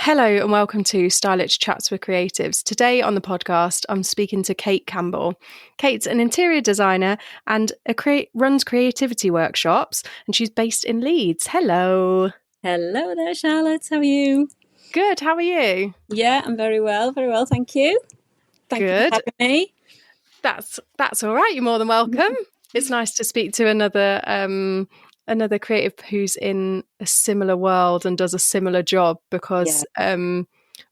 Hello and welcome to Stylish Chats with Creatives. Today on the podcast, I'm speaking to Kate Campbell. Kate's an interior designer and runs creativity workshops, and she's based in Leeds. Hello. Hello there, Charlotte. How are you? Good. How are you? Yeah, I'm very well, thank you. Thank you for having me. That's all right. You're more than welcome. It's nice to speak to another creative who's in a similar world and does a similar job, because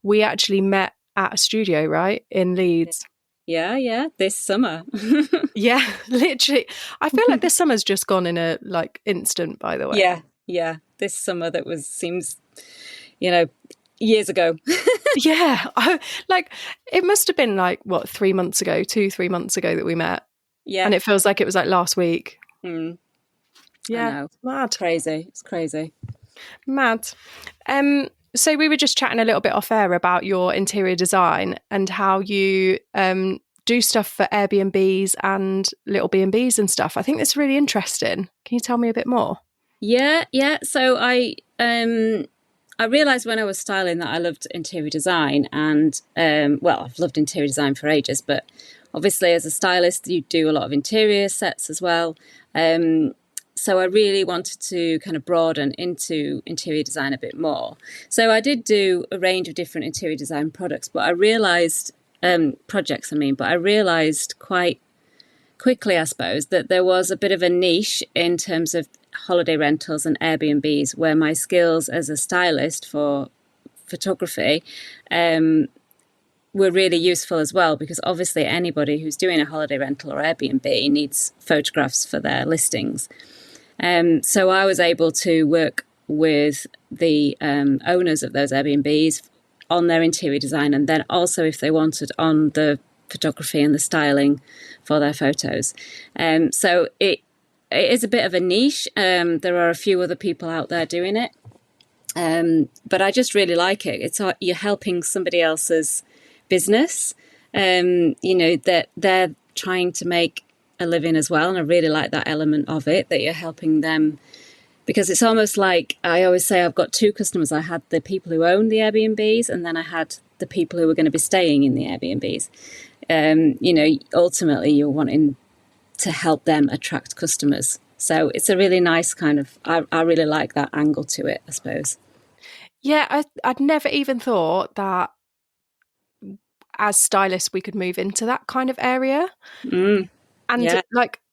we actually met at a studio, right, in Leeds. Yeah, this summer. Yeah, literally. I feel like this summer's just gone in a instant, by the way. Yeah. This summer seems, years ago. Yeah. It must have been 3 months ago, 2-3 months ago that we met. Yeah. And it feels like it was last week. Mm. Yeah. I know. Mad. Crazy. It's crazy. Mad. So we were just chatting a little bit off air about your interior design and how you do stuff for Airbnbs and little B&Bs and stuff. I think that's really interesting. Can you tell me a bit more? Yeah. So I realised when I was styling that I loved interior design, and I've loved interior design for ages, but obviously as a stylist you do a lot of interior sets as well. So I really wanted to kind of broaden into interior design a bit more. So I did do a range of different interior design products, but I realised but I realised quite quickly, I suppose, that there was a bit of a niche in terms of holiday rentals and Airbnbs where my skills as a stylist for photography were really useful as well, because obviously anybody who's doing a holiday rental or Airbnb needs photographs for their listings. So I was able to work with the owners of those Airbnbs on their interior design, and then also, if they wanted, on the photography and the styling for their photos. So it is a bit of a niche. There are a few other people out there doing it, but I just really like it. You're helping somebody else's business, that they're trying to make a living as well, and I really like that element of it, that you're helping them, because it's almost like, I always say, I've got two customers. I had the people who own the Airbnbs, and then I had the people who were going to be staying in the Airbnbs. Ultimately you're wanting to help them attract customers, so it's a really nice kind of, I really like that angle to it, I suppose. Yeah, I'd never even thought that as stylists we could move into that kind of area.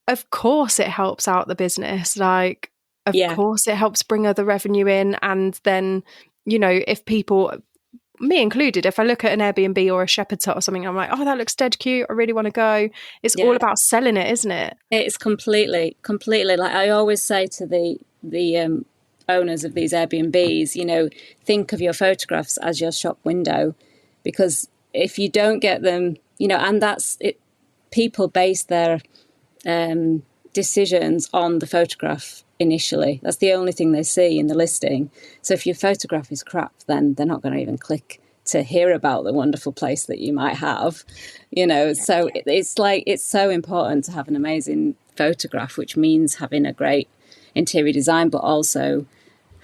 Of course it helps out the business, of course it helps bring other revenue in. And then, if people, me included, if I look at an Airbnb or a shepherd's hut or something, I'm like, oh, that looks dead cute, I really want to go. It's all about selling it, isn't it? It's completely. Like I always say to the owners of these Airbnbs, think of your photographs as your shop window, because if you don't get them, and that's it, people base their decisions on the photograph initially. That's the only thing they see in the listing. So if your photograph is crap, then they're not going to even click to hear about the wonderful place that you might have, So it's so important to have an amazing photograph, which means having a great interior design, but also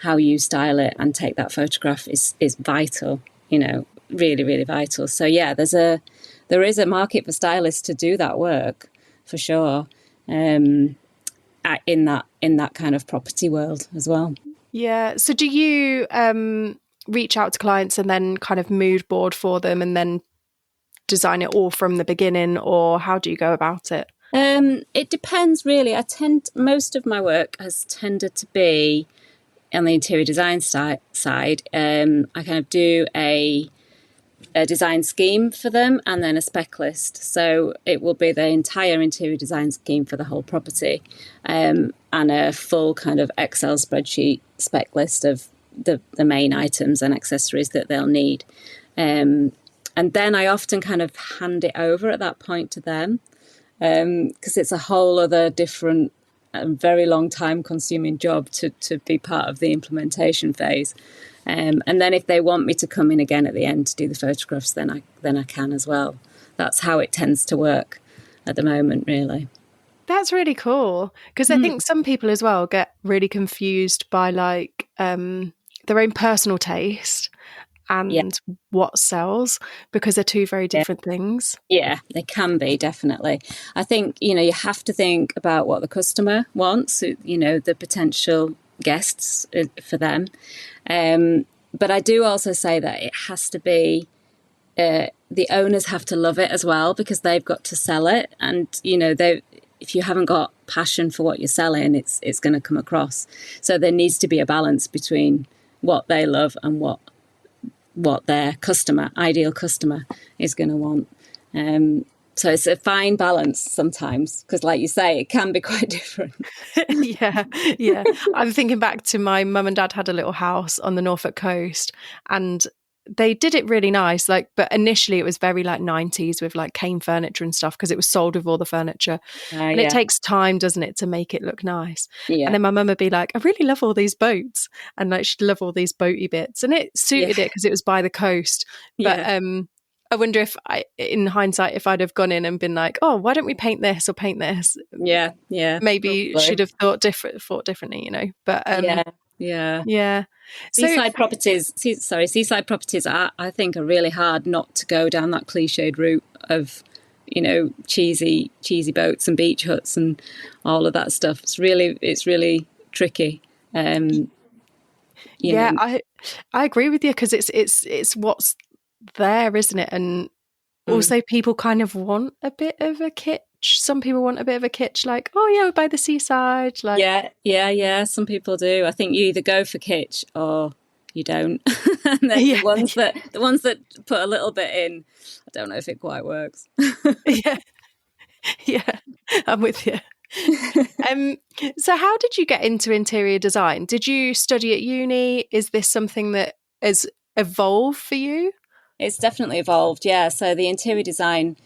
how you style it and take that photograph is vital, really, really vital. So yeah, there is a market for stylists to do that work, for sure, in that kind of property world as well. Yeah. So do you reach out to clients and then kind of mood board for them and then design it all from the beginning, or how do you go about it? It depends, really. Most of my work has tended to be on the interior design side. I kind of do a design scheme for them and then a spec list. So it will be the entire interior design scheme for the whole property, and a full kind of Excel spreadsheet spec list of the main items and accessories that they'll need. And then I often kind of hand it over at that point to them, because it's a whole other different, very long time consuming job to be part of the implementation phase. And then if they want me to come in again at the end to do the photographs, then I can as well. That's how it tends to work at the moment, really. That's really cool, because I think some people as well get really confused by their own personal taste Yeah. and what sells, because they're two very different things. Yeah, they can be, definitely. I think, you have to think about what the customer wants, the potential guests for them. But I do also say that it has to be, the owners have to love it as well, because they've got to sell it. And, if you haven't got passion for what you're selling, it's going to come across. So there needs to be a balance between what they love and what their ideal customer is going to want. So it's a fine balance sometimes, because like you say, it can be quite different. Yeah. I'm thinking back to my mum and dad had a little house on the Norfolk coast, and they did it really nice. But initially it was very 90s with cane furniture and stuff, because it was sold with all the furniture. And it takes time, doesn't it, to make it look nice. Yeah. And then my mum would be like, I really love all these boats. And she'd love all these boaty bits. And it suited it because it was by the coast. But I wonder if in hindsight, if I'd have gone in and been like, oh, why don't we paint this or paint this? Yeah. Maybe probably. Should have thought differently, But yeah. Seaside properties, I think are really hard not to go down that cliched route of, cheesy boats and beach huts and all of that stuff. It's really tricky. I agree with you, because it's what's there, isn't it? And also people kind of want a bit of a kitsch. Some people want a bit of a kitsch, we're by the seaside. Yeah. Some people do. I think you either go for kitsch or you don't. And then the ones that put a little bit in, I don't know if it quite works. Yeah, I'm with you. So how did you get into interior design? Did you study at uni? Is this something that has evolved for you? It's definitely evolved, yeah. So the interior design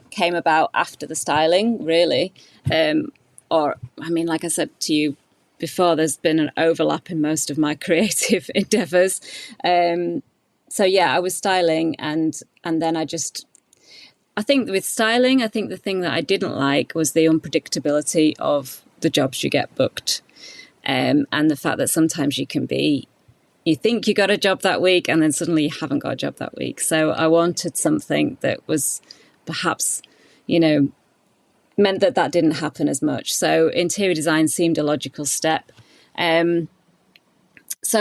came about after the styling, really. Like I said to you before, there's been an overlap in most of my creative endeavours. I was styling, and then I think with styling, the thing that I didn't like was the unpredictability of the jobs you get booked, and the fact that sometimes you think you got a job that week and then suddenly you haven't got a job that week. So I wanted something that was perhaps, meant that didn't happen as much. So interior design seemed a logical step. So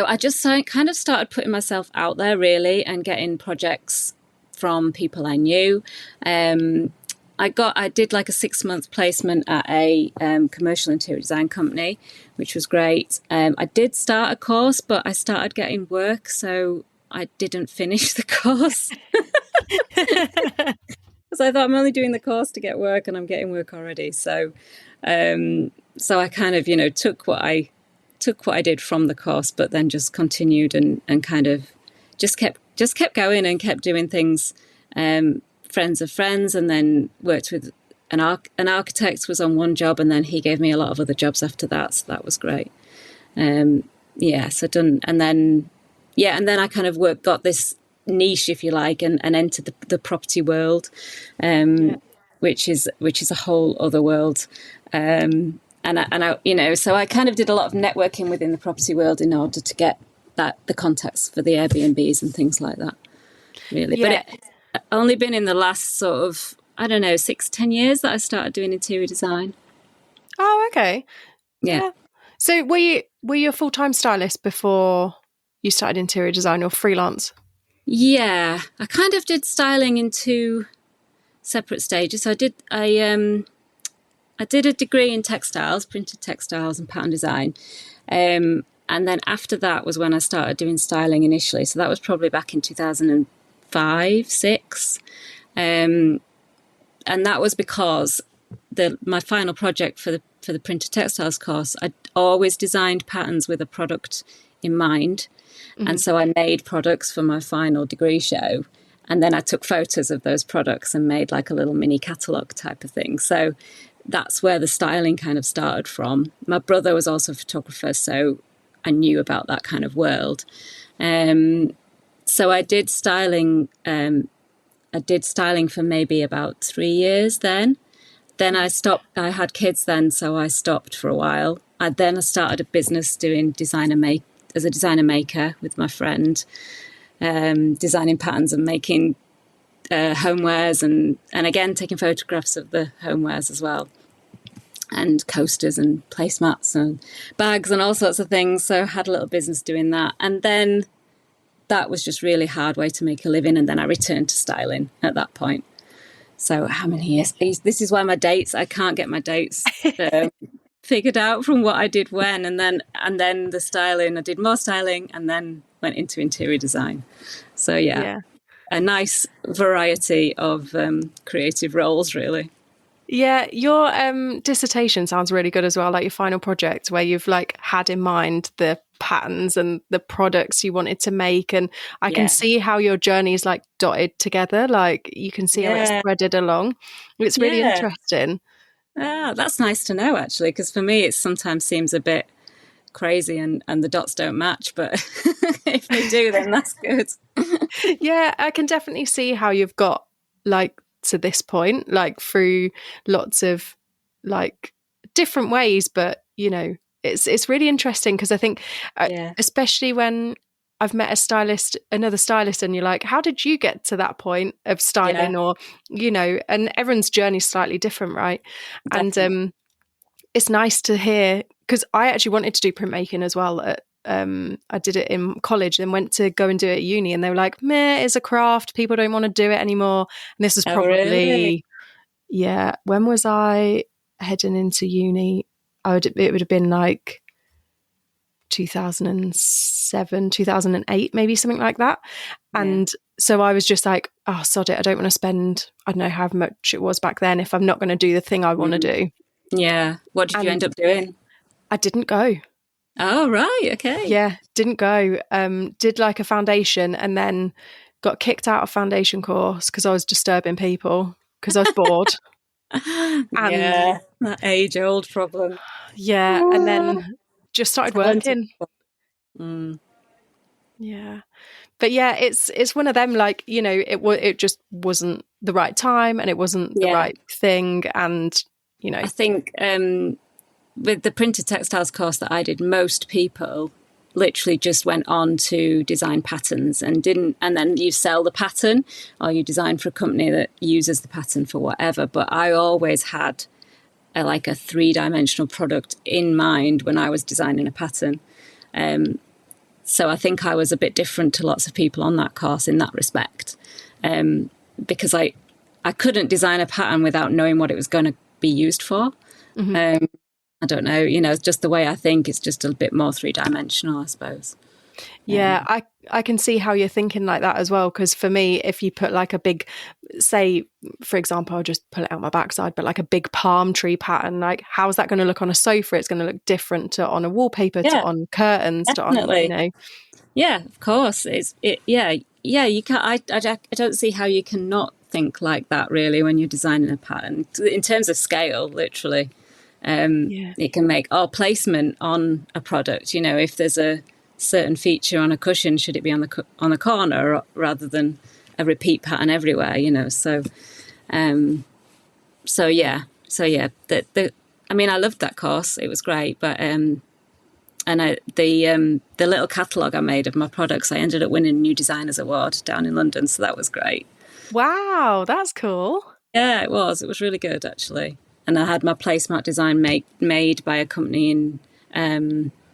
I just kind of started putting myself out there, really, and getting projects from people I knew. I did a 6-month placement at a commercial interior design company, which was great. I did start a course, but I started getting work, so I didn't finish the course. Because I thought, I'm only doing the course to get work, and I'm getting work already. So I kind of, took what I did from the course, but then just continued and kind of just kept going and kept doing things. Friends of friends, and then worked with an architect. Was on one job, and then he gave me a lot of other jobs after that, so that was great. And then I kind of got this niche, if you like, and entered the property world, which is a whole other world. So I kind of did a lot of networking within the property world in order to get the contacts for the Airbnbs and things like that, really. But it's only been in the last sort of, 6-10 years that I started doing interior design. Oh, okay. Yeah. So were you a full-time stylist before you started interior design, or freelance? Yeah, I kind of did styling in 2 separate stages. I did a degree in textiles, printed textiles and pattern design. And then after that was when I started doing styling initially. So that was probably back in 2005-06. And that was because my final project for the printed textiles course, I'd always designed patterns with a product in mind. Mm-hmm. And so I made products for my final degree show. And then I took photos of those products and made a little mini catalogue type of thing. So that's where the styling kind of started from. My brother was also a photographer, so I knew about that kind of world. So I did styling. I did styling for maybe about 3 years then. Then I stopped. I had kids then, so I stopped for a while. I started a business doing as a designer maker with my friend. designing patterns and making homewares, and again taking photographs of the homewares as well, and coasters and placemats and bags and all sorts of things. So I had a little business doing that, and then that was just really hard way to make a living. And then I returned to styling at that point. So how many years? This is why my dates, I can't get my dates figured out from what I did when. And then the styling, I did more styling and then went into interior design. So yeah. A nice variety of creative roles, really. Yeah, your dissertation sounds really good as well, like your final project where you've like had in mind the patterns and the products you wanted to make, and I can see how your journey is like dotted together, like you can see how it's threaded along. It's really interesting. That's nice to know, actually, because for me it sometimes seems a bit crazy and the dots don't match, but if they do, then that's good. Yeah, I can definitely see how you've got like to this point, like through lots of like different ways, but you know, it's really interesting because I think especially when I've met another stylist, and you're like, how did you get to that point of styling? Or you know, and everyone's journey's slightly different, right? Definitely. And it's nice to hear, because I actually wanted to do printmaking as well. I did it in college, then went to go and do it at uni, and they were like, meh, it's a craft, people don't want to do it anymore. And this was probably when was I heading into uni? It would have been like 2007, 2008, maybe something like that. And so I was just like, oh, sod it, I don't want to spend, I don't know how much it was back then, if I'm not going to do the thing I want to do. Yeah. What did you end up doing? I didn't go. Oh, right. Okay. Yeah, didn't go. Did like a foundation and then got kicked out of foundation course because I was disturbing people because I was bored. That age-old problem. Yeah, and then just started working. Yeah. But yeah, it's one of them, like, you know, it just wasn't the right time and it wasn't the right thing. And, you know, I think with the printed textiles course that I did, most people literally just went on to design patterns and then you sell the pattern or you design for a company that uses the pattern for whatever. But I always had a 3-dimensional product in mind when I was designing a pattern. So I think I was a bit different to lots of people on that course in that respect, because I couldn't design a pattern without knowing what it was going to be used for. Mm-hmm. I don't know, you know, it's just the way I think. It's just a bit more 3-dimensional, I suppose. Yeah, I can see how you're thinking like that as well. Because for me, if you put like a big, say, for example, I'll just pull it out my backside, but like a big palm tree pattern, like how's that going to look on a sofa? It's going to look different to on a wallpaper, to on curtains, definitely. to on, you know. Yeah, of course. You can't. I don't see how you can not think like that really when you're designing a pattern in terms of scale, literally. It can make placement on a product. You know, if there's a certain feature on a cushion, should it be on the corner rather than a repeat pattern everywhere? You know, so yeah. I mean, I loved that course. It was great, but the little catalogue I made of my products, I ended up winning a New Designers Award down in London, so that was great. Wow, that's cool. Yeah, it was. It was really good, actually. And I had my placemat design made by a company in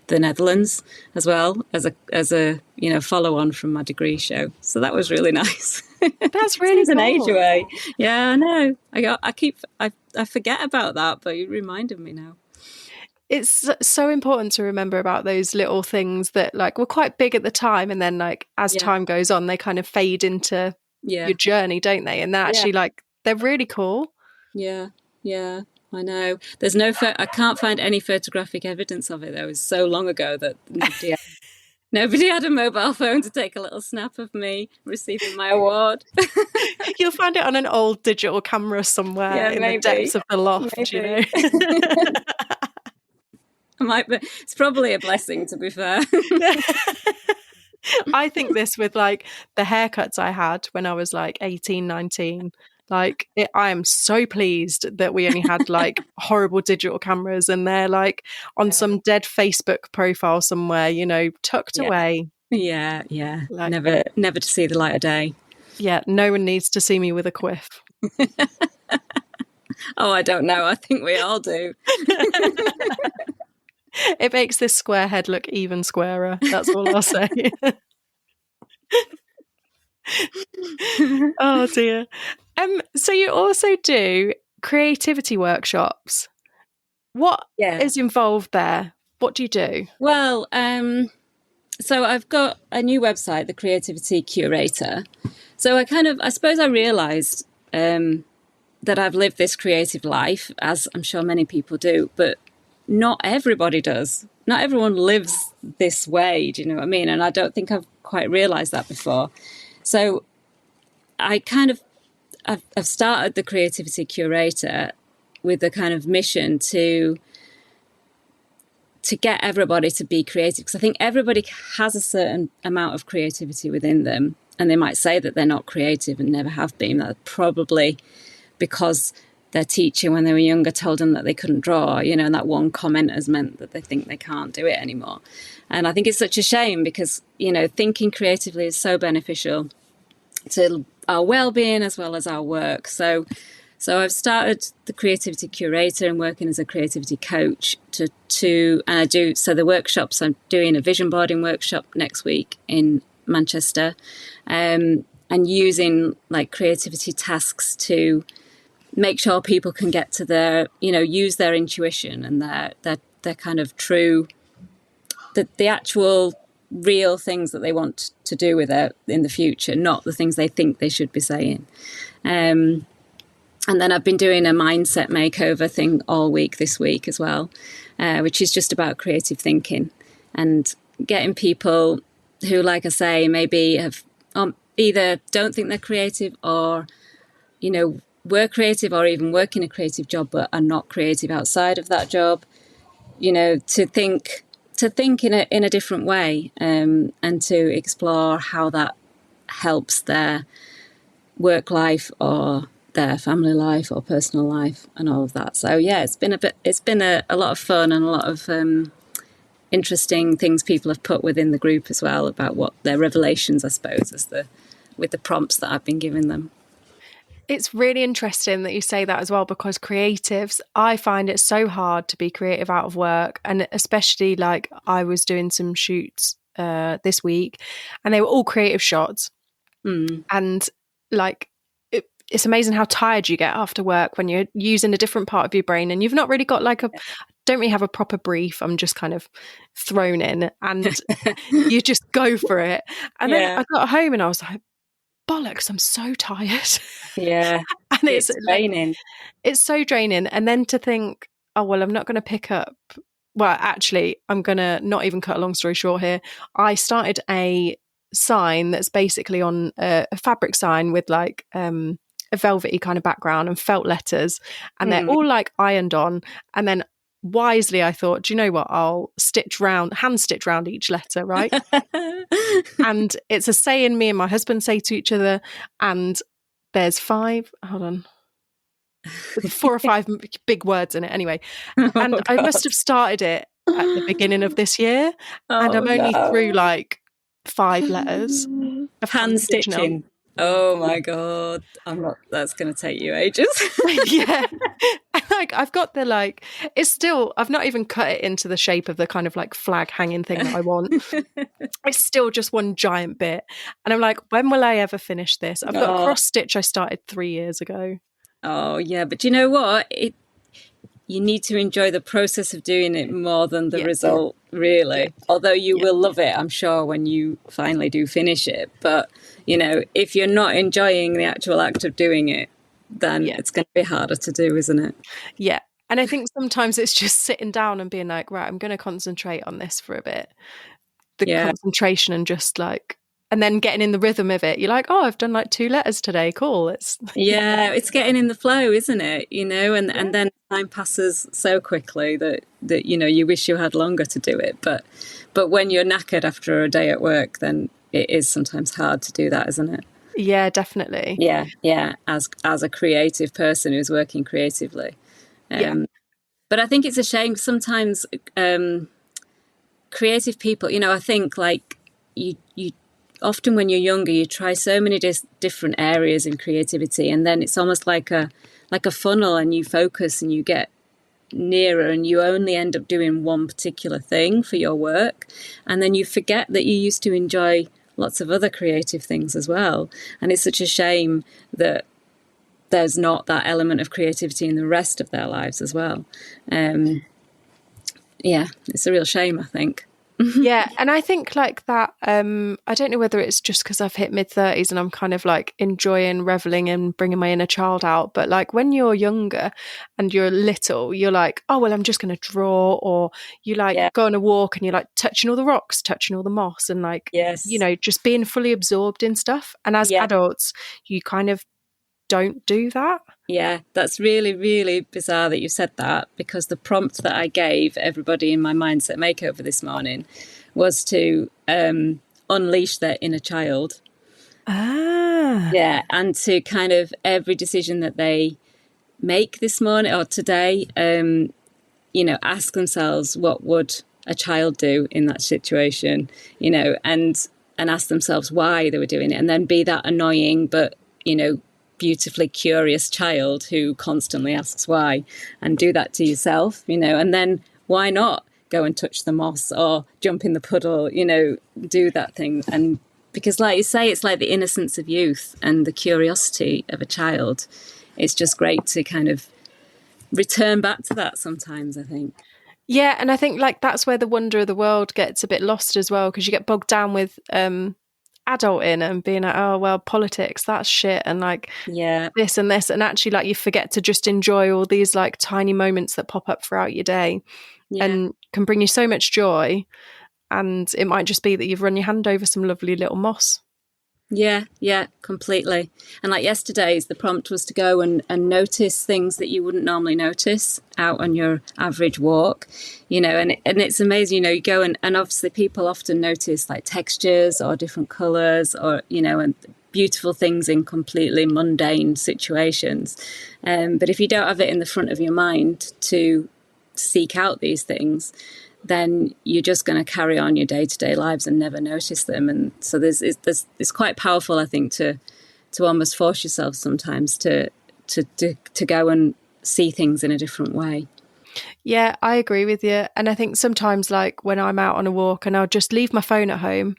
the Netherlands as well, as a you know, follow on from my degree show. So that was really nice. That's really cool. An age away. Yeah, I know. I forget about that, but you reminded me now. It's so important to remember about those little things that like were quite big at the time, and then like as time goes on, they kind of fade into your journey, don't they? And they're actually like, they're really cool. Yeah, I know. There's I can't find any photographic evidence of it, though. It was so long ago that nobody had a mobile phone to take a little snap of me receiving my award. You'll find it on an old digital camera somewhere in the depths of the loft, you know. It's probably a blessing, to be fair. I think this with like the haircuts I had when I was like 18, 19. Like, I am so pleased that we only had like horrible digital cameras and they're like on some dead Facebook profile somewhere, you know, tucked away. Yeah, yeah. Like, Never to see the light of day. yeah, no one needs to see me with a quiff. Oh, I don't know. I think we all do. It makes this square head look even squarer. That's all I'll say. Oh dear. So you also do creativity workshops. What Yeah. is involved there? What do you do? Well, so I've got a new website, the Creativity Curator. So I suppose I realised that I've lived this creative life, as I'm sure many people do, but not everybody does. Not everyone lives this way, do you know what I mean? And I don't think I've quite realised that before. So I've started the Creativity Curator with the kind of mission to get everybody to be creative, because I think everybody has a certain amount of creativity within them, and they might say that they're not creative and never have been. That's probably because their teacher when they were younger told them that they couldn't draw, and that one comment has meant that they think they can't do it anymore. And I think it's such a shame because, thinking creatively is so beneficial to our well-being as well as our work. So I've started the Creativity Curator and working as a creativity coach and I do, so the workshops, I'm doing a vision boarding workshop next week in Manchester, and using like creativity tasks to make sure people can get to their, use their intuition and their kind of true, the actual real things that they want to do with it in the future, not the things they think they should be saying. And then I've been doing a mindset makeover thing all week this week as well, which is just about creative thinking and getting people who, like I say, maybe have either don't think they're creative or, were creative or even work in a creative job but are not creative outside of that job, to think in a different way, and to explore how that helps their work life or their family life or personal life and all of that. So yeah, it's been a lot of fun and a lot of interesting things people have put within the group as well about what their revelations, I suppose, with the prompts that I've been giving them. It's really interesting that you say that as well, because creatives, I find it so hard to be creative out of work. And especially like I was doing some shoots this week and they were all creative shots. And like, it's amazing how tired you get after work when you're using a different part of your brain and you've not really got don't really have a proper brief. I'm just kind of thrown in and you just go for it. And then I got home and I was like, bollocks, I'm so tired. Yeah. And it's draining. It's so draining. And then to think, oh, well, I'm not going to pick up. Well, actually, I'm going to not even cut a long story short here. I started a sign that's basically on a fabric sign with like a velvety kind of background and felt letters. And they're all like ironed on. And then wisely, I thought, do you know what? I'll hand stitch round each letter, right? And it's a saying me and my husband say to each other. And there's 4 or 5 big words in it anyway. And I must have started it at the beginning of this year. And I'm only through like 5 letters of hand stitching. Oh my God. That's going to take you ages. Yeah. Like I've got I've not even cut it into the shape of the kind of like flag hanging thing that I want. It's still just one giant bit. And I'm like, when will I ever finish this? I've got a cross stitch I started 3 years ago. Oh yeah. But you know what? You need to enjoy the process of doing it more than the result, really. Yeah. Although you will love it, I'm sure, when you finally do finish it. But, if you're not enjoying the actual act of doing it, then it's going to be harder to do, isn't it? Yeah. And I think sometimes it's just sitting down and being like, right, I'm going to concentrate on this for a bit. The concentration and just like, and then getting in the rhythm of it. You're like, oh, I've done like 2 letters today. Cool. It's getting in the flow, isn't it? And then time passes so quickly that you wish you had longer to do it. But when you're knackered after a day at work, then it is sometimes hard to do that, isn't it? Yeah, definitely. Yeah. As a creative person who's working creatively. But I think it's a shame sometimes creative people, I think like you often when you're younger, you try so many different areas in creativity, and then it's almost like a funnel, and you focus and you get nearer, and you only end up doing one particular thing for your work, and then you forget that you used to enjoy lots of other creative things as well. And it's such a shame that there's not that element of creativity in the rest of their lives as well. Yeah, it's a real shame, I think. Yeah, and I think like that, I don't know whether it's just because I've hit mid-30s and I'm kind of like enjoying reveling and bringing my inner child out, but like when you're younger and you're little, you're like, oh, well, I'm just going to draw, or you like go on a walk and you're like touching all the rocks, touching all the moss, and like, you know, just being fully absorbed in stuff. And as adults, you kind of don't do that. Yeah, that's really, really bizarre that you said that, because the prompt that I gave everybody in my mindset makeover this morning was to unleash their inner child. Yeah, and to kind of every decision that they make this morning or today, you know, ask themselves, what would a child do in that situation, you know, and ask themselves why they were doing it, and then be that annoying but, you know, beautifully curious child who constantly asks why, and do that to yourself, you know, and then why not go and touch the moss or jump in the puddle, you know, do that thing. And because like you say, it's like the innocence of youth and the curiosity of a child. It's just great to kind of return back to that sometimes, I think. Yeah, and I think like that's where the wonder of the world gets a bit lost as well, because you get bogged down with adulting and being like, oh well, politics, that's shit, and like this and this, and actually like you forget to just enjoy all these like tiny moments that pop up throughout your day and can bring you so much joy. And it might just be that you've run your hand over some lovely little moss. Yeah, completely. And like yesterday's, the prompt was to go and notice things that you wouldn't normally notice out on your average walk, you know, and it's amazing, you know, you go and obviously people often notice like textures or different colours or, you know, and beautiful things in completely mundane situations. But if you don't have it in the front of your mind to seek out these things, then you're just going to carry on your day-to-day lives and never notice them. And so it's quite powerful, I think, to almost force yourself sometimes to go and see things in a different way. Yeah, I agree with you. And I think sometimes like when I'm out on a walk and I'll just leave my phone at home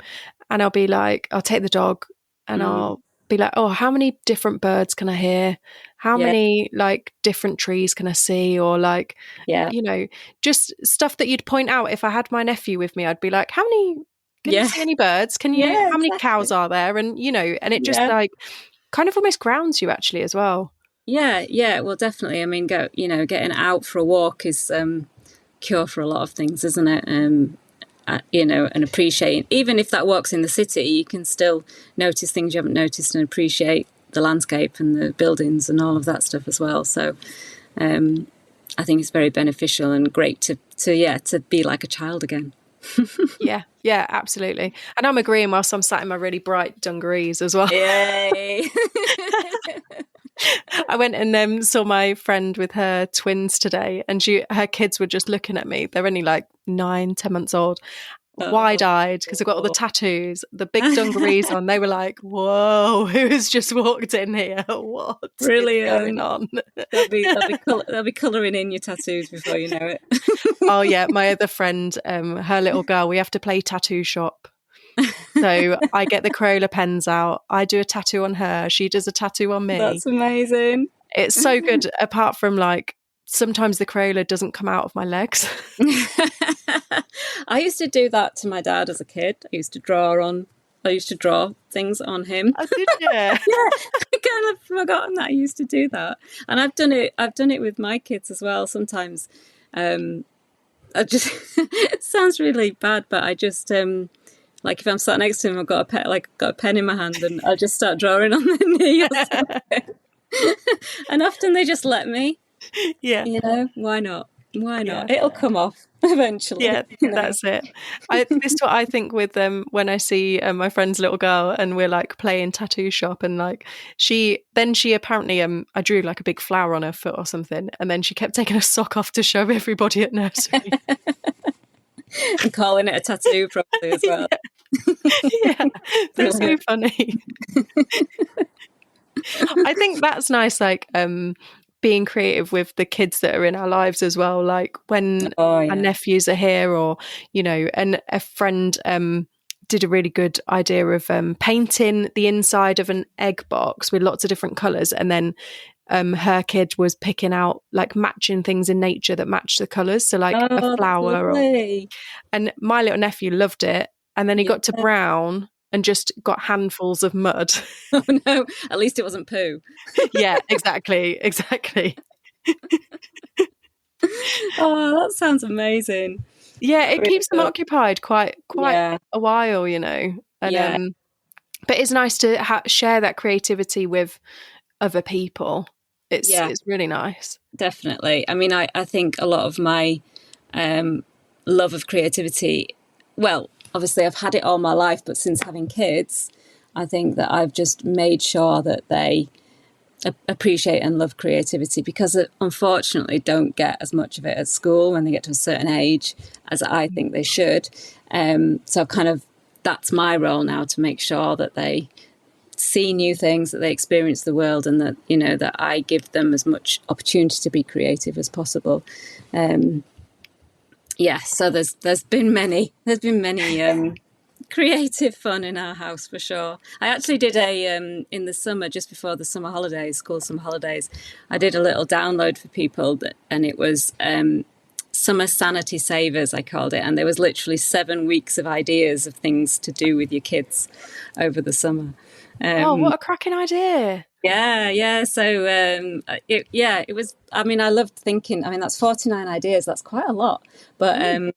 and I'll be like, I'll take the dog and I'll be like, oh, how many different birds can I hear? How many like different trees can I see? Or like, you know, just stuff that you'd point out. If I had my nephew with me, I'd be like, how many, can you see any birds? Can you, how many cows are there? And, you know, and it just like kind of almost grounds you actually as well. Yeah. Well, definitely. I mean, getting out for a walk is cure for a lot of things, isn't it? You know, and appreciate, even if that walk's in the city, you can still notice things you haven't noticed and appreciate the landscape and the buildings and all of that stuff as well. So I think it's very beneficial and great to be like a child again. Yeah, absolutely. And I'm agreeing whilst I'm sat in my really bright dungarees as well. Yay! I went and saw my friend with her twins today, and her kids were just looking at me. They're only like 9-10 months old, wide-eyed because they've got all the tattoos, the big dungarees on. They were like, whoa, who's just walked in here? What is going on? They'll be colouring in your tattoos before you know it. Oh yeah, my other friend, her little girl, we have to play tattoo shop. So I get the Crayola pens out. I do a tattoo on her. She does a tattoo on me. That's amazing. It's so good. Apart from like, sometimes the Crayola doesn't come out of my legs. I used to do that to my dad as a kid. I used to draw things on him. Oh, did you? Yeah, I kind of forgotten that I used to do that. And I've done it with my kids as well sometimes. I just it sounds really bad, but I just like if I'm sat next to him, I've got a pen in my hand, and I'll just start drawing on the knee or something. And often they just let me. Yeah. You know, why not? Yeah. It'll come off eventually. Yeah, you know? That's it. This is what I think with when I see my friend's little girl and we're like playing tattoo shop, and like she apparently I drew like a big flower on her foot or something, and then she kept taking a sock off to show everybody at nursery. And calling it a tattoo probably as well. Yeah, that's so funny. I think that's nice, like being creative with the kids that are in our lives as well. Like when our nephews are here, or and a friend did a really good idea of painting the inside of an egg box with lots of different colours, and then her kid was picking out like matching things in nature that match the colours, so like a flower. And my little nephew loved it, and then he got to brown and just got handfuls of mud. Oh no, at least it wasn't poo. Yeah, exactly. Oh, that sounds amazing. Yeah, it keeps them occupied quite a while, and but it's nice to share that creativity with other people. It's really nice. Definitely. I mean, I think a lot of my love of creativity, well, obviously I've had it all my life, but since having kids, I think that I've just made sure that they appreciate and love creativity, because it unfortunately don't get as much of it at school when they get to a certain age as I think they should. So kind of that's my role now, to make sure that they see new things, that they experience the world, and that that I give them as much opportunity to be creative as possible. So there's been many creative fun in our house, for sure. I actually did in the summer, just before the summer holidays, school summer holidays, I did a little download for people and it was Summer Sanity Savers, I called it, and there was literally 7 weeks of ideas of things to do with your kids over the summer. What a cracking idea. Yeah. So, it was, I mean, I loved thinking, I mean, that's 49 ideas. That's quite a lot, but I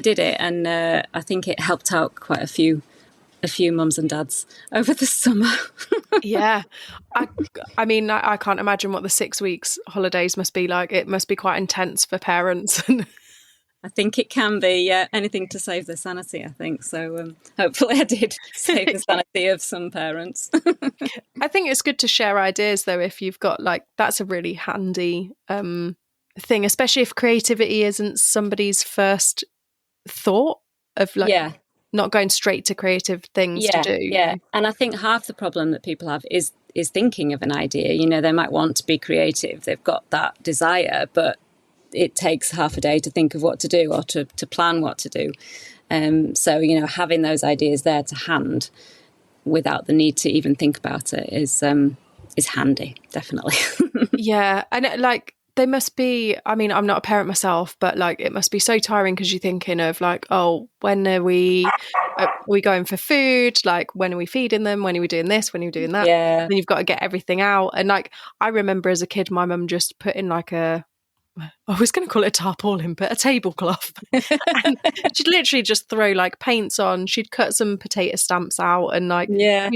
did it. And, I think it helped out quite a few mums and dads over the summer. Yeah. I mean, I can't imagine what the 6 weeks holidays must be like. It must be quite intense for parents. I think it can be, yeah, anything to save their sanity, I think. So hopefully I did save the sanity of some parents. I think it's good to share ideas, though, if you've got that's a really handy thing, especially if creativity isn't somebody's first thought of not going straight to creative things to do. Yeah, and I think half the problem that people have is thinking of an idea. They might want to be creative, they've got that desire, but it takes half a day to think of what to do or to plan what to do. So, having those ideas there to hand without the need to even think about it is handy, definitely. Yeah. And they must be, I mean, I'm not a parent myself, but it must be so tiring, because you're thinking of when are we going for food? When are we feeding them? When are we doing this? When are we doing that? Yeah. Then you've got to get everything out. And I remember as a kid, my mum just put in I was going to call it a tarpaulin, but a tablecloth. And she'd literally just throw paints on. She'd cut some potato stamps out and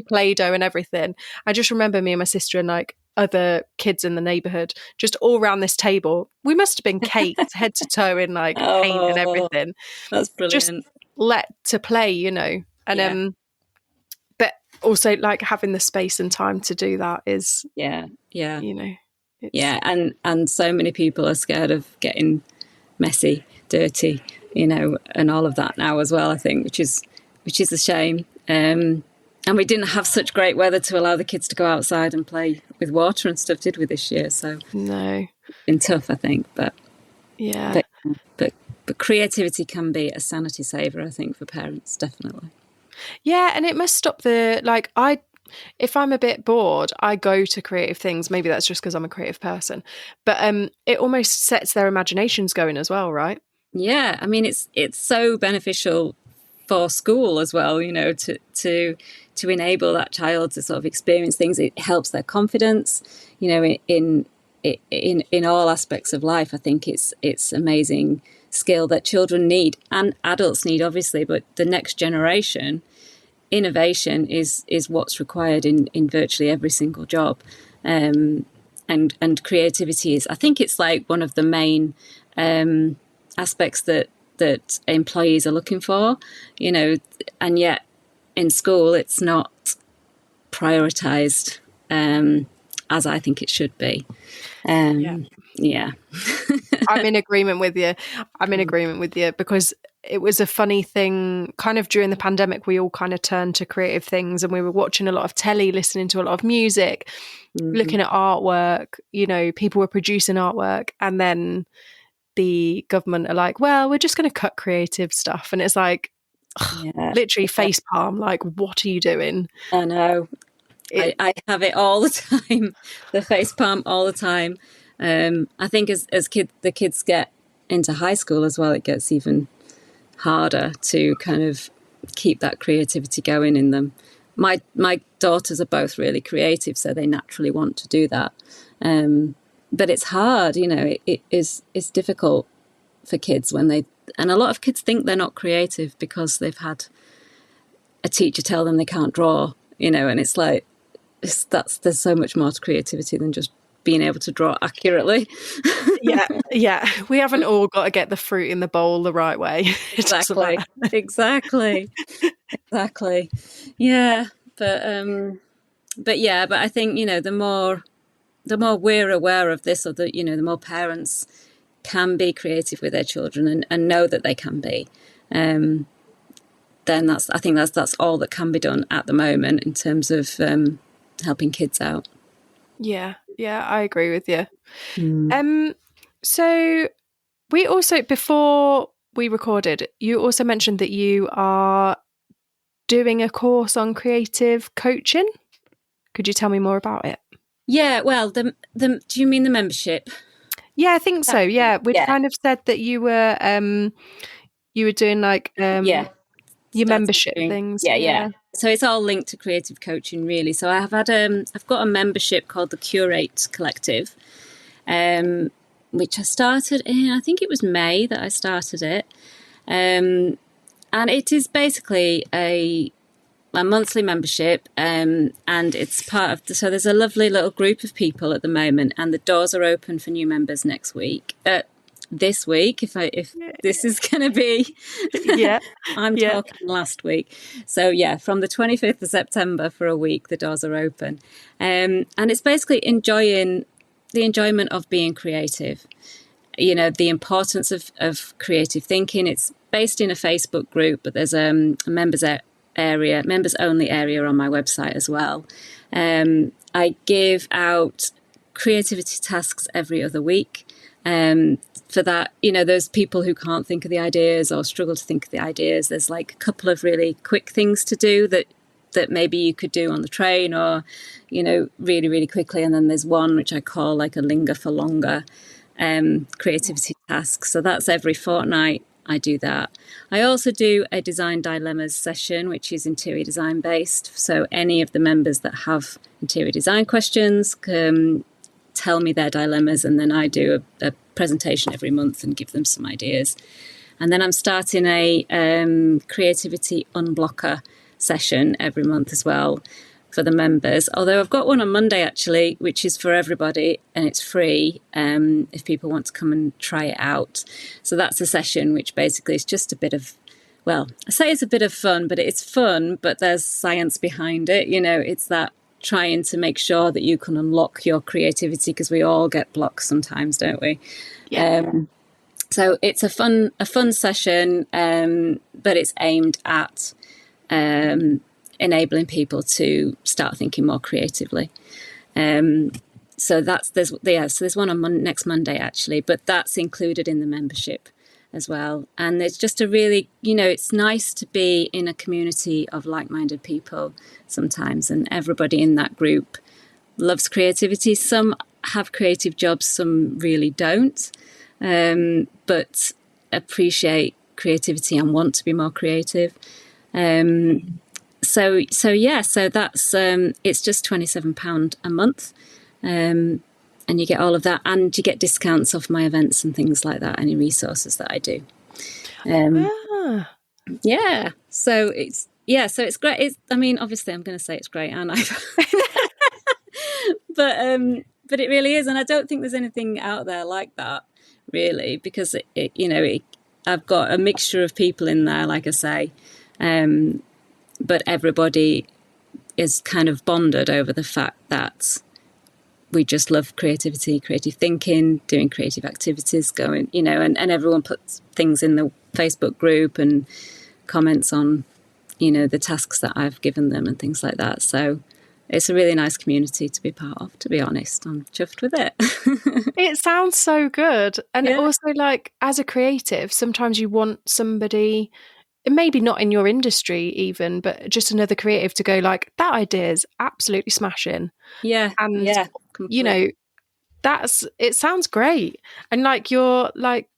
Play-Doh and everything. I just remember me and my sister and other kids in the neighbourhood just all around this table. We must have been caked head to toe in paint and everything. That's brilliant. Just let to play, And but also having the space and time to do that is Yeah, and so many people are scared of getting messy, dirty, and all of that now as well, I think, which is a shame. And we didn't have such great weather to allow the kids to go outside and play with water and stuff, did we, this year? So no, it's been tough, I think. But yeah, but creativity can be a sanity saver, I think, for parents, definitely. Yeah, and it must stop if I'm a bit bored, I go to creative things. Maybe that's just because I'm a creative person, but it almost sets their imaginations going as well, right? Yeah, I mean, it's so beneficial for school as well, to enable that child to sort of experience things. It helps their confidence, in all aspects of life. I think it's amazing skill that children need and adults need, obviously, but the next generation. Innovation is what's required in virtually every single job, and creativity is. I think it's one of the main aspects that employees are looking for, and yet in school it's not prioritized as I think it should be. Yeah. I'm in agreement with you. I'm in agreement with you, because it was a funny thing kind of during the pandemic. We all kind of turned to creative things, and we were watching a lot of telly, listening to a lot of music, looking at artwork, you know, people were producing artwork, and then the government are like, well, we're just going to cut creative stuff. And it's like, literally face palm, like, what are you doing? I know. I have it all the time, the face palm all the time. I think as the kids get into high school as well, it gets even harder to kind of keep that creativity going in them. My daughters are both really creative, so they naturally want to do that. But it's hard, you know, it's difficult for kids and a lot of kids think they're not creative because they've had a teacher tell them they can't draw, you know, and it's like, there's so much more to creativity than just being able to draw accurately. Yeah. We haven't all got to get the fruit in the bowl the right way. Exactly. Yeah. But I think, you know, the more we're aware of this, or the more parents can be creative with their children and know that they can be, then I think that's all that can be done at the moment in terms of helping kids out. Yeah, I agree with you. So we also, before we recorded, you also mentioned that you are doing a course on creative coaching. Could you tell me more about it? Yeah, well, do you mean the membership? Yeah, I think so. Yeah, we'd kind of said that you were doing like your membership things. Yeah. So it's all linked to creative coaching, really. So I've got a membership called the Curate Collective, which I started in, I think it was May that I started it, and it is basically a monthly membership, and it's part of so there's a lovely little group of people at the moment, and the doors are open for new members next week. This week, if this is going to be, I'm talking last week. So from the 25th of September for a week, the doors are open, and it's basically enjoyment of being creative. You know, the importance of creative thinking. It's based in a Facebook group, but there's a members only area on my website as well. I give out creativity tasks every other week. For that, you know, those people who can't think of the ideas or struggle to think of the ideas, there's like a couple of really quick things to do that maybe you could do on the train, or, you know, really, really quickly. And then there's one which I call like a linger for longer creativity task. So that's every fortnight. I do that. I also do a design dilemmas session, which is interior design based. So any of the members that have interior design questions can tell me their dilemmas, and then I do a presentation every month and give them some ideas. And then I'm starting a creativity unblocker session every month as well for the members. Although I've got one on Monday actually, which is for everybody, and it's free if people want to come and try it out. So that's a session which basically is just a bit of, well, I say it's a bit of fun, but it's fun, but there's science behind it. You know, it's that trying to make sure that you can unlock your creativity, because we all get blocks sometimes, don't we? So it's a fun session, but it's aimed at enabling people to start thinking more creatively. So there's one on next Monday actually, but that's included in the membership as well. And it's just a really, you know, it's nice to be in a community of like-minded people sometimes, and everybody in that group loves creativity. Some have creative jobs, some really don't, but appreciate creativity and want to be more creative. So that's it's just £27 a month, and you get all of that, and you get discounts off my events and things like that, any resources that I do. So it's great. I mean, obviously I'm going to say it's great, and but it really is, and I don't think there's anything out there like that really, because I've got a mixture of people in there, like I say, but everybody is kind of bonded over the fact that we just love creativity, creative thinking, doing creative activities, going, and everyone puts things in the Facebook group and comments on, the tasks that I've given them and things like that. So it's a really nice community to be part of, to be honest. I'm chuffed with it. It sounds so good. And Yeah. also, like, as a creative, sometimes you want somebody, maybe not in your industry even, but just another creative to go like, that idea is absolutely smashing. Yeah. And, Yeah. Completely. it sounds great. And like your like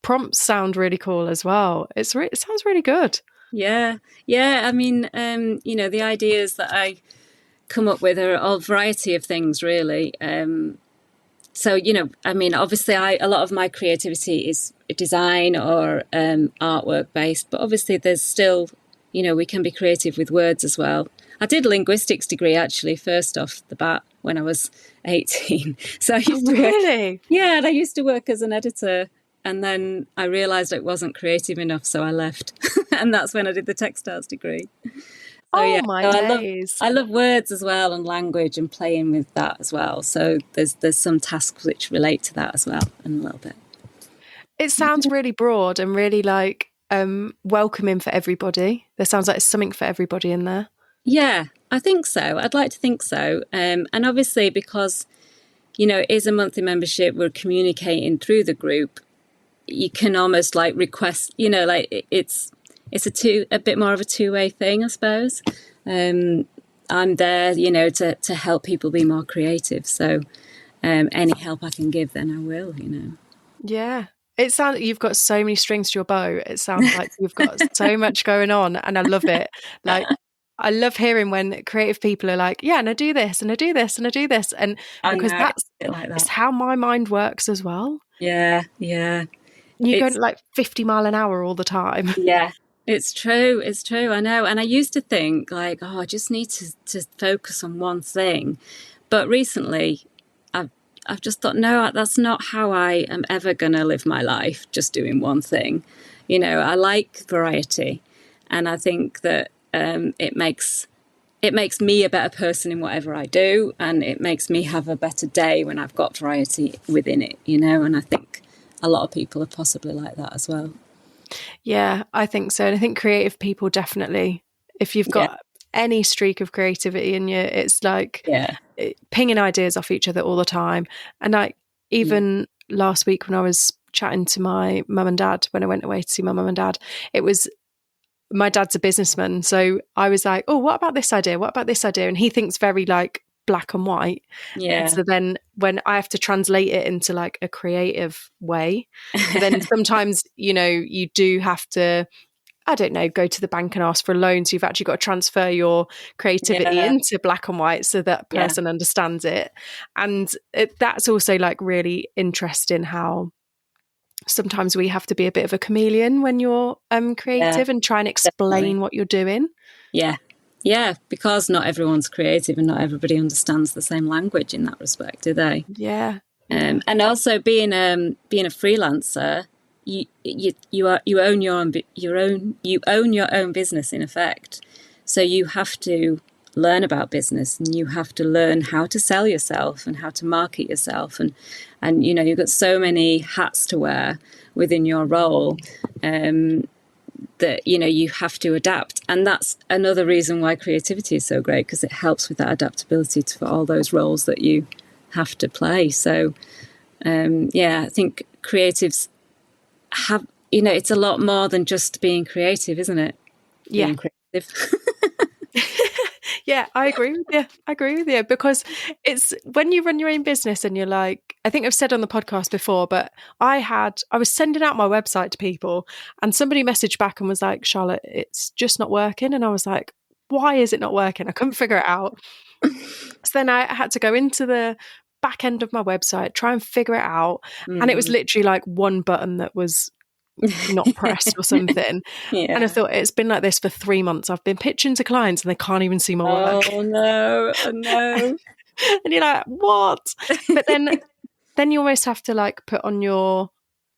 prompts sound really cool as well. It sounds really good. Yeah. Yeah. I mean, the ideas that I come up with are a variety of things, really. So, obviously a lot of my creativity is design or artwork based, but obviously there's still, we can be creative with words as well. I did a linguistics degree actually first off the bat when I was 18. So I used to Really? and I used to work as an editor, and then I realised it wasn't creative enough, so I left. And that's when I did the textiles degree. So, Oh my so days. I love words as well, and language, and playing with that as well. So there's some tasks which relate to that as well, and a little bit. It sounds really broad and really like welcoming for everybody. There sounds like there's something for everybody in there. Yeah, I think so. I'd like to think so. And obviously because, it is a monthly membership, we're communicating through the group. You can almost like request, it's a bit more of a two-way thing, I suppose. I'm there, to help people be more creative. So any help I can give, then I will, Yeah. It sounds you've got so many strings to your bow. It sounds like you've got so much going on, and I love it. Like, I love hearing when creative people are like, yeah, and I do this and I do this and I do this. And because that's like that. It's how my mind works as well. Yeah, yeah. You're going like 50 mile an hour all the time. Yeah, it's true. It's true. I know. And I used to think like, I just need to focus on one thing. But recently I've just thought, no, that's not how I am ever going to live my life, just doing one thing. I like variety. And I think that it makes me a better person in whatever I do. And it makes me have a better day when I've got variety within it, and I think a lot of people are possibly like that as well. Yeah, I think so. And I think creative people definitely, if you've got any streak of creativity in you, it's like pinging ideas off each other all the time. And like even last week when I was chatting to my mum and dad, when I went away to see my mum and dad, it was, my dad's a businessman. So I was like, oh, what about this idea? What about this idea? And he thinks very like black and white. Yeah. And so then when I have to translate it into like a creative way, but then sometimes, you do have to, I don't know, go to the bank and ask for a loan. So you've actually got to transfer your creativity into black and white so that person understands it. And that's also like really interesting how sometimes we have to be a bit of a chameleon when you're creative and try and explain what you're doing. Yeah. Yeah, because not everyone's creative and not everybody understands the same language in that respect, do they? Yeah. And also being a freelancer, you own your own business in effect. So you have to learn about business, and you have to learn how to sell yourself and how to market yourself, and you've got so many hats to wear within your role. That you have to adapt, and that's another reason why creativity is so great, because it helps with that adaptability for all those roles that you have to play. So I think creatives have, it's a lot more than just being creative, isn't it? Being creative. Yeah, I agree with you because it's when you run your own business and you're like, I think I've said on the podcast before, but I was sending out my website to people and somebody messaged back and was like, Charlotte, it's just not working. And I was like, why is it not working? I couldn't figure it out. So then I had to go into the back end of my website, try and figure it out. And it was literally like one button that was not pressed or something. And I thought, it's been like this for 3 months. I've been pitching to clients and they can't even see my work. Oh no. And you're like, what? But then you almost have to like put on your,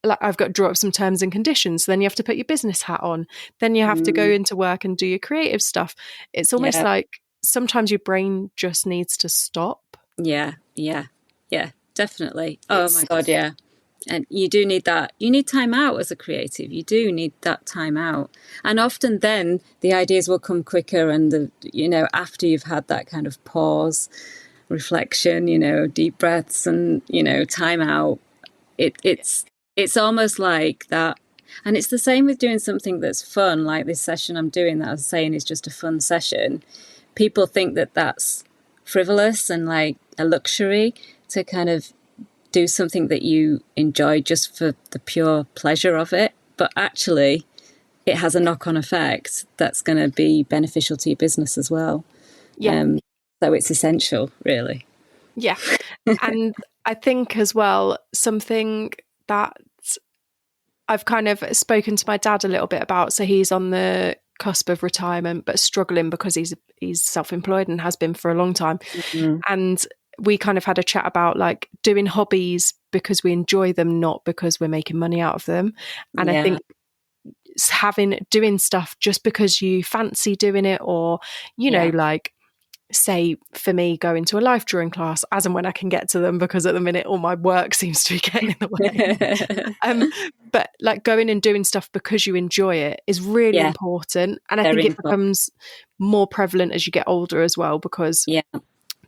like, I've got to draw up some terms and conditions. So then you have to put your business hat on. Then you have to go into work and do your creative stuff. It's almost like sometimes your brain just needs to stop. Yeah. Yeah, definitely. Oh my God, yeah. And you do need that. You need time out as a creative. You do need that time out. And often then the ideas will come quicker and after you've had that kind of pause, reflection, deep breaths and, time out. It's almost like that. And it's the same with doing something that's fun, like this session I'm doing that I was saying is just a fun session. People think that that's frivolous and like a luxury to kind of do something that you enjoy just for the pure pleasure of it. But actually, it has a knock-on effect that's going to be beneficial to your business as well. Yeah. So it's essential, really. Yeah. And I think as well, something that I've kind of spoken to my dad a little bit about. So he's on the cusp of retirement, but struggling because he's self-employed and has been for a long time. Mm-hmm. And we kind of had a chat about like doing hobbies because we enjoy them, not because we're making money out of them. And I think doing stuff just because you fancy doing it, or, like, say for me, going to a life drawing class as and when I can get to them, because at the minute all my work seems to be getting in the way. But like going and doing stuff because you enjoy it is really important. And I think it becomes more prevalent as you get older as well, because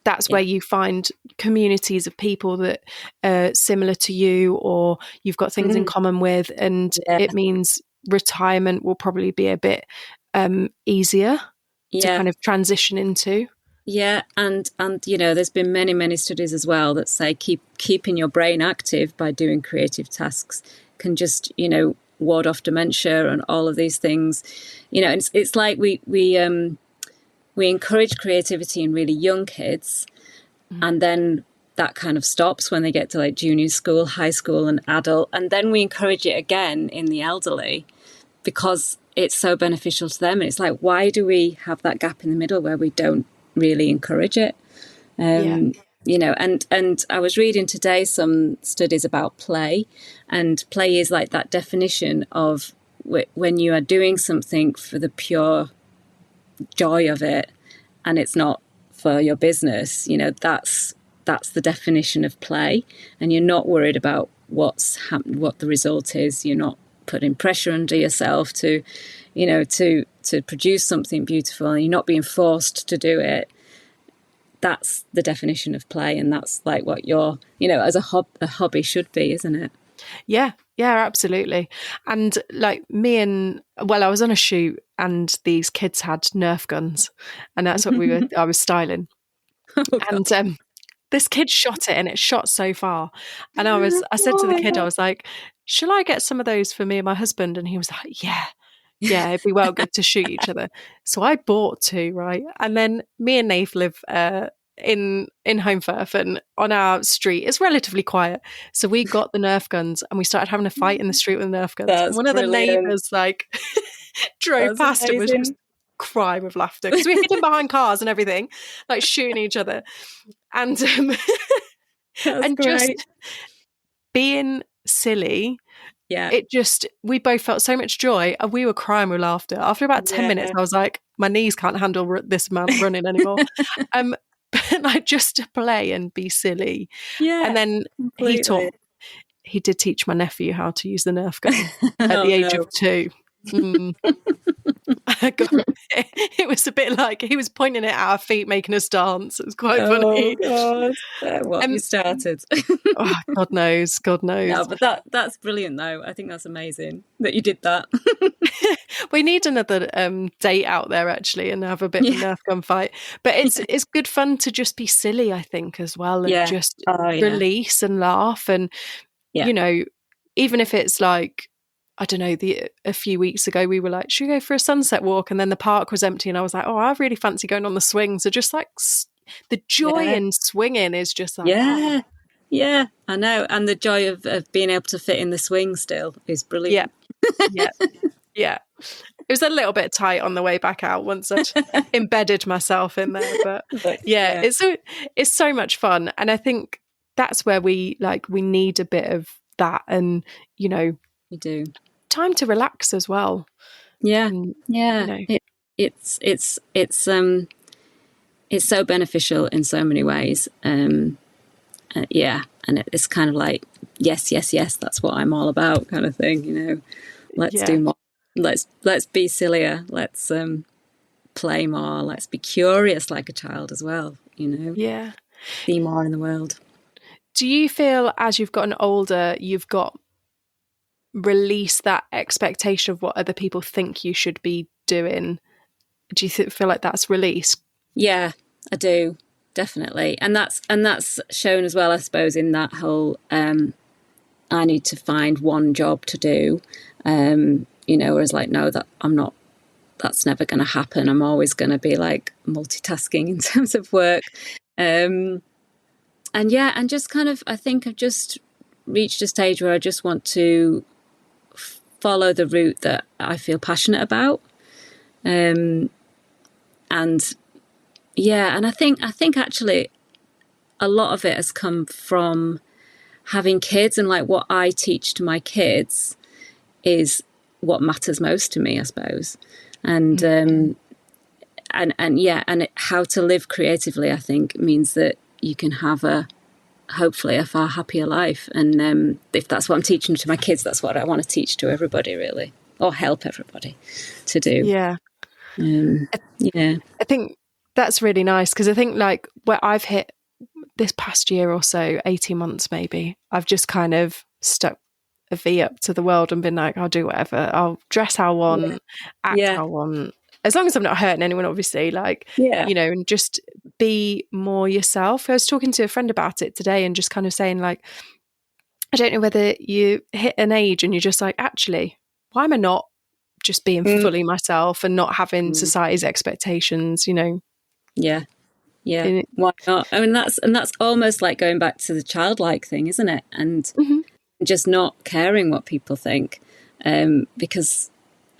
that's where you find communities of people that are similar to you, or you've got things in common with, and it means retirement will probably be a bit easier to kind of transition into. Yeah, and there's been many studies as well that say keeping your brain active by doing creative tasks can just ward off dementia and all of these things. It's like we encourage creativity in really young kids, and then that kind of stops when they get to like junior school, high school, and adult, and then we encourage it again in the elderly because it's so beneficial to them. And it's like, why do we have that gap in the middle where we don't really encourage it? And I was reading today some studies about play, and play is like that definition of when you are doing something for the pure joy of it and it's not for your business. That's the definition of play, and you're not worried about what the result is. You're not putting pressure under yourself to produce something beautiful, and you're not being forced to do it. That's the definition of play, and that's like what your as a hobby should be, isn't it? Yeah, absolutely. And like I was on a shoot and these kids had Nerf guns, and that's what I was styling. And this kid shot it, and it shot so far. And I said to the kid, I was like, shall I get some of those for me and my husband? And he was like, yeah, it'd be well good to shoot each other. So I bought 2, right? And then me and Nath live in Home Firth, and on our street it's relatively quiet. So we got the Nerf guns and we started having a fight in the street with Nerf guns. That's and one brilliant. of the neighbours like drove past and was just crying with laughter because we hid him behind cars and everything, like shooting each other. And and great. Just being silly. Yeah. We both felt so much joy, and we were crying with laughter. After about 10 minutes, I was like, my knees can't handle this amount of running anymore. But like just to play and be silly. Yeah. And then completely. He did teach my nephew how to use the Nerf gun at the age of 2. It was a bit like he was pointing it at our feet, making us dance. It was quite funny. God. What you started. God knows. No, but that's brilliant though. I think that's amazing that you did that. We need another date out there actually and have a bit of a Nerf gun fight. But it's good fun to just be silly, I think, as well, and just release and laugh. And even if it's like, I don't know, a few weeks ago we were like, should we go for a sunset walk? And then the park was empty and I was like, I really fancy going on the swing. So just like the joy in swinging is just like, yeah, I know. And the joy of being able to fit in the swing still is brilliant. Yeah. It was a little bit tight on the way back out once I'd embedded myself in there. But it's so much fun. And I think that's where we need a bit of that, and we do. Time to relax as well. It's so beneficial in so many ways. yeah, and it's kind of like, yes, yes, yes, that's what I'm all about, kind of thing. Let's do more. Let's be sillier. Let's play more. Let's be curious like a child as well. Yeah. See more in the world. Do you feel as you've gotten older, you've got released that expectation of what other people think you should be doing? Do you feel like that's released? Yeah, I do, definitely, and that's shown as well, I suppose, in that whole I need to find one job to do. Whereas like, no, that I'm not. That's never going to happen. I'm always going to be like multitasking in terms of work. And just kind of, I think I've just reached a stage where I just want to follow the route that I feel passionate about. And I think actually a lot of it has come from having kids, and like what I teach to my kids is what matters most to me, I suppose. And how to live creatively, I think, means that you can have hopefully a far happier life. And if that's what I'm teaching to my kids, that's what I want to teach to everybody, really, or help everybody to do. Yeah. I think that's really nice, because I think like where I've hit this past year or so, 18 months maybe, I've just kind of stuck a V up to the world and been like, I'll do whatever. I'll dress how I want, act how I want, as long as I'm not hurting anyone, obviously, and just be more yourself. I was talking to a friend about it today and just kind of saying like, I don't know whether you hit an age and you're just like, actually, why am I not just being fully myself and not having society's expectations, Yeah. Why not? I mean, that's almost like going back to the childlike thing, isn't it? And just not caring what people think, because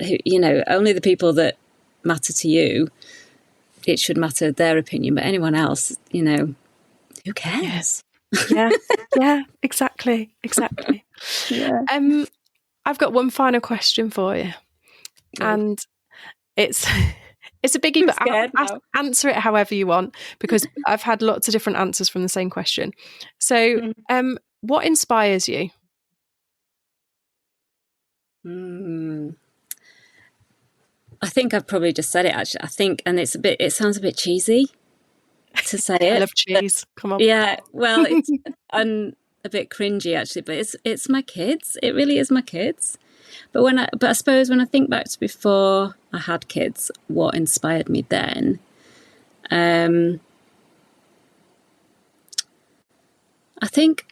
only the people that matter to you, it should matter their opinion. But anyone else, who cares? Yeah, exactly. Yeah. I've got one final question for you, and it's a biggie, but answer it however you want, because I've had lots of different answers from the same question. So, what inspires you? I think I've probably just said it, actually. I think, and it sounds a bit cheesy to say it. I love cheese. Come on. Yeah, well, I'm a bit cringy, actually, but it's my kids. It really is my kids. But I suppose when I think back to before I had kids, what inspired me then? I think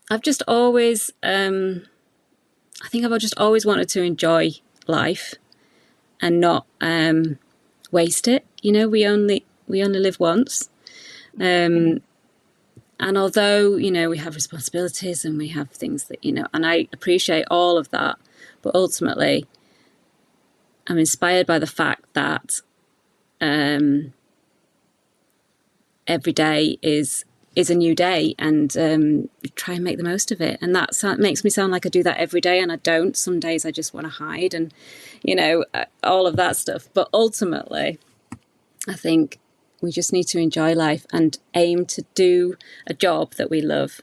I've just always, I've just always wanted to enjoy life and not waste it. We only live once. And although, we have responsibilities and we have things that, and I appreciate all of that, but ultimately I'm inspired by the fact that every day is a new day, and try and make the most of it. And that makes me sound like I do that every day, and I don't. Some days I just want to hide and, all of that stuff. But ultimately, I think we just need to enjoy life and aim to do a job that we love.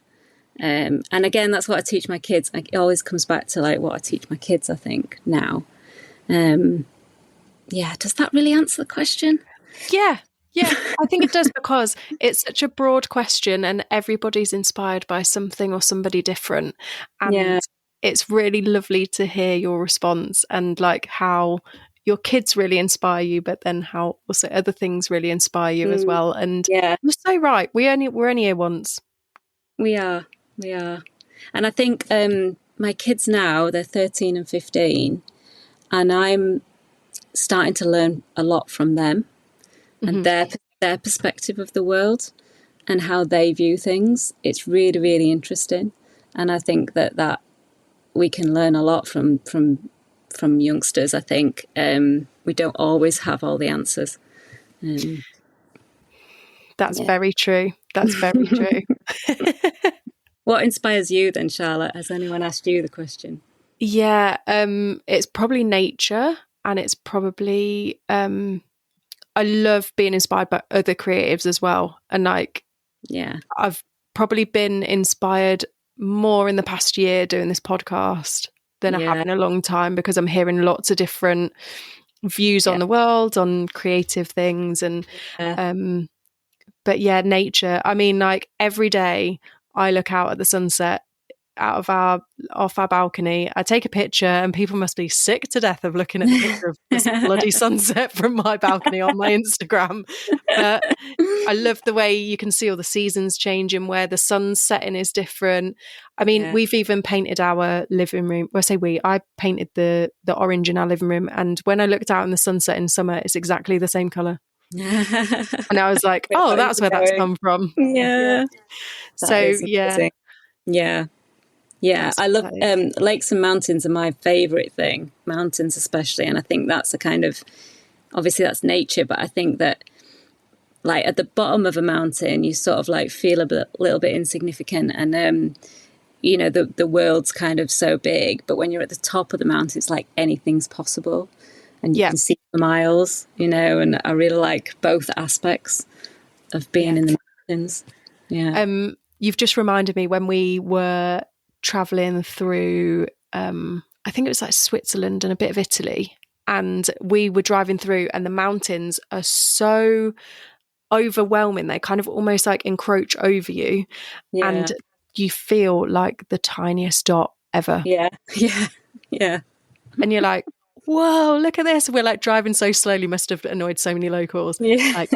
And again, that's what I teach my kids. It always comes back to like what I teach my kids, I think, now. Does that really answer the question? Yeah, I think it does, because it's such a broad question and everybody's inspired by something or somebody different. And it's really lovely to hear your response and like how your kids really inspire you, but then how also other things really inspire you as well. And you're so right. We're only here once. We are. And I think my kids now, they're 13 and 15, and I'm starting to learn a lot from them and their perspective of the world and how they view things. It's really, really interesting. And I think that we can learn a lot from youngsters. I think we don't always have all the answers. That's very true. That's very true. What inspires you then, Charlotte? Has anyone asked you the question? Yeah, it's probably nature, and it's probably I love being inspired by other creatives as well. And like, I've probably been inspired more in the past year doing this podcast than I have in a long time, because I'm hearing lots of different views on the world, on creative things. And but yeah, nature. I mean, like every day I look out at the sunset off our balcony, I take a picture, and people must be sick to death of looking at the picture of this bloody sunset from my balcony on my Instagram. But I love the way you can see all the seasons changing, where the sun's setting is different. I mean, we've even painted our living room. Well, I say I painted the orange in our living room, and when I looked out in the sunset in summer, it's exactly the same colour. And I was like, oh, that's where that's come from. So yeah, I love lakes and mountains are my favourite thing, mountains especially. And I think that's a kind of, obviously that's nature, but I think that like at the bottom of a mountain, you sort of like feel a little bit insignificant, and you know, the world's kind of so big. But when you're at the top of the mountain, it's like anything's possible, and you can see for miles, you know. And I really like both aspects of being in the mountains. You've just reminded me, when we were traveling through I think it was like Switzerland and a bit of Italy, and we were driving through, and the mountains are so overwhelming, they kind of almost like encroach over you, and you feel like the tiniest dot ever. And you're like, whoa, look at this. We're like driving so slowly, must have annoyed so many locals. Like,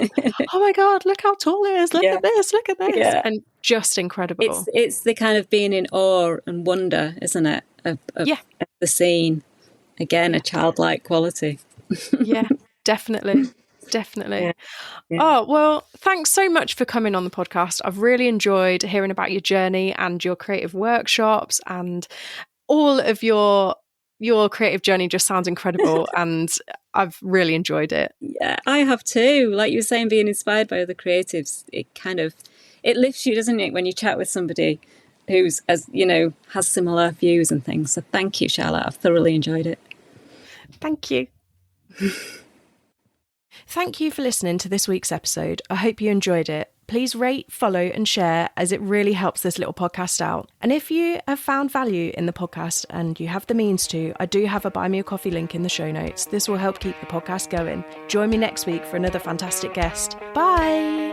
oh my God, look how tall it is. Look at this. And just incredible. It's the kind of being in awe and wonder, isn't it? Of the scene. Again, a childlike quality. Definitely. Oh, well, thanks so much for coming on the podcast. I've really enjoyed hearing about your journey and your creative workshops, and all of your creative journey just sounds incredible. And I've really enjoyed it. Yeah, I have too. Like you were saying, being inspired by other creatives, it lifts you, doesn't it, when you chat with somebody who's, as you know, has similar views and things. So thank you, Charlotte. I've thoroughly enjoyed it. Thank you. Thank you for listening to this week's episode. I hope you enjoyed it. Please rate, follow and share, as it really helps this little podcast out. And if you have found value in the podcast and you have the means to, I do have a Buy Me a Coffee link in the show notes. This will help keep the podcast going. Join me next week for another fantastic guest. Bye!